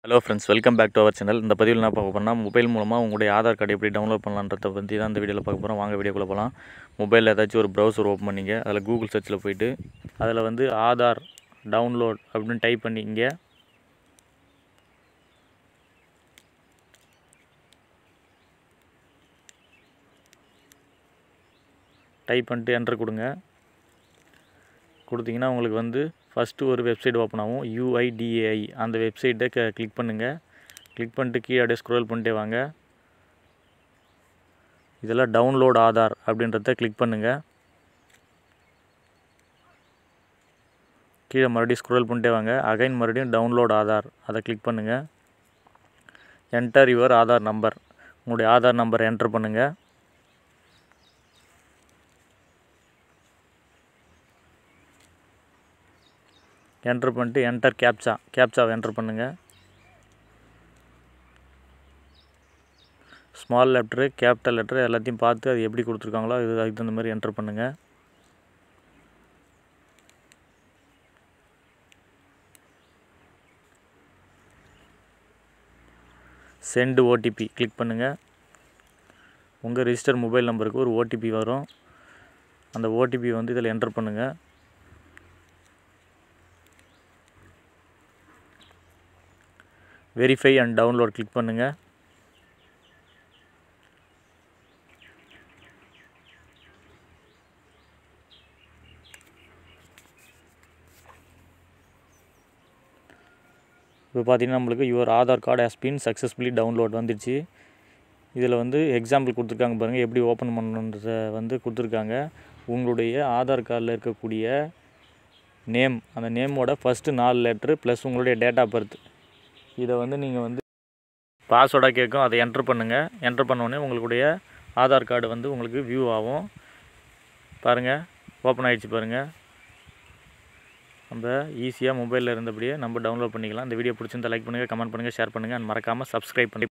Hello friends, welcome back to our channel. இந்த பதிவில் என்ன பார்க்க போகிறோம்னா, மொபைல் மூலமாக உங்களுடைய ஆதார் கார்டு எப்படி டவுன்லோட் பண்ணலான்றத பற்றி தான் இந்த வீடியோவில் பார்க்க போகிறோம். வாங்க வீடியோக்குள்ளே போகலாம். மொபைலில் ஏதாச்சும் ஒரு ப்ரௌசர் ஓப்பன் பண்ணிங்க, அதில் கூகுள் சர்ச்சில் போயிட்டு அதில் வந்து ஆதார் டவுன்லோட் அப்படின்னு டைப் பண்ணிங்க. டைப் பண்ணிட்டு என்டர் கொடுங்க. கொடுத்தீங்கன்னா உங்களுக்கு வந்து ஃபஸ்ட்டு ஒரு வெப்சைட் ஓப்பன் ஆகும், UIDAI. அந்த வெப்சைட்டை கிளிக் பண்ணுங்கள். கிளிக் பண்ணிட்டு கீழே அப்படியே ஸ்க்ரோல் பண்ணிட்டே வாங்க. இதில் டவுன்லோட் ஆதார் அப்படின்றத கிளிக் பண்ணுங்கள். கீழே மறுபடியும் ஸ்க்ரோல் பண்ணிட்டே வாங்க. அகைன் மறுபடியும் டவுன்லோட் ஆதார் அதை கிளிக் பண்ணுங்கள். என்டர் யுவர் ஆதார் நம்பர், உங்களுடைய ஆதார் நம்பரை என்டர் பண்ணுங்கள். என்டர் பண்ணிட்டு என்டர் கேப்சாவை என்டர் பண்ணுங்கள். ஸ்மால் லெட்ரு, கேபிட்டல் லெட்ரு எல்லாத்தையும் பார்த்து அது எப்படி கொடுத்துருக்காங்களோ அதுக்கு தகுந்த மாதிரி என்டர் பண்ணுங்கள். சென்ட் ஓடிபி கிளிக் பண்ணுங்கள். உங்கள் ரிஜிஸ்டர் மொபைல் நம்பருக்கு ஒரு ஓடிபி வரும். அந்த ஓடிபி வந்து இதில் என்டர் பண்ணுங்கள். வெரிஃபை அண்ட் டவுன்லோட் கிளிக் பண்ணுங்கள். இப்போ பார்த்தீங்கன்னா நம்மளுக்கு your Aadhaar card has been successfully download வந்துடுச்சு. இதில் வந்து எக்ஸாம்பிள் கொடுத்துருக்காங்க பாருங்கள், எப்படி ஓப்பன் பண்ணணுன்றத வந்து கொடுத்துருக்காங்க. உங்களுடைய ஆதார் கார்டில் இருக்கக்கூடிய நேம், அந்த நேமோட ஃபஸ்ட்டு 4 லெட்ரு ப்ளஸ் உங்களுடைய டேட் ஆஃப் பர்த், இதை வந்து நீங்கள் வந்து பாஸ்வேர்டாக கேட்கும், அதை என்ட்ரு பண்ணுங்கள். என்ட்ரு பண்ணோடனே உங்களுடைய ஆதார் கார்டு வந்து உங்களுக்கு வியூ ஆகும். பாருங்கள், ஓப்பன் ஆகிடுச்சு பாருங்கள். நம்ம ஈஸியாக மொபைலில் இருந்தபடியே நம்ம டவுன்லோட் பண்ணிக்கலாம். இந்த வீடியோ பிடிச்சிருந்தா லைக் பண்ணுங்கள், கமெண்ட் பண்ணுங்கள், ஷேர் பண்ணுங்கள். அண்ட் மறக்காமல் சப்ஸ்கிரைப் பண்ணி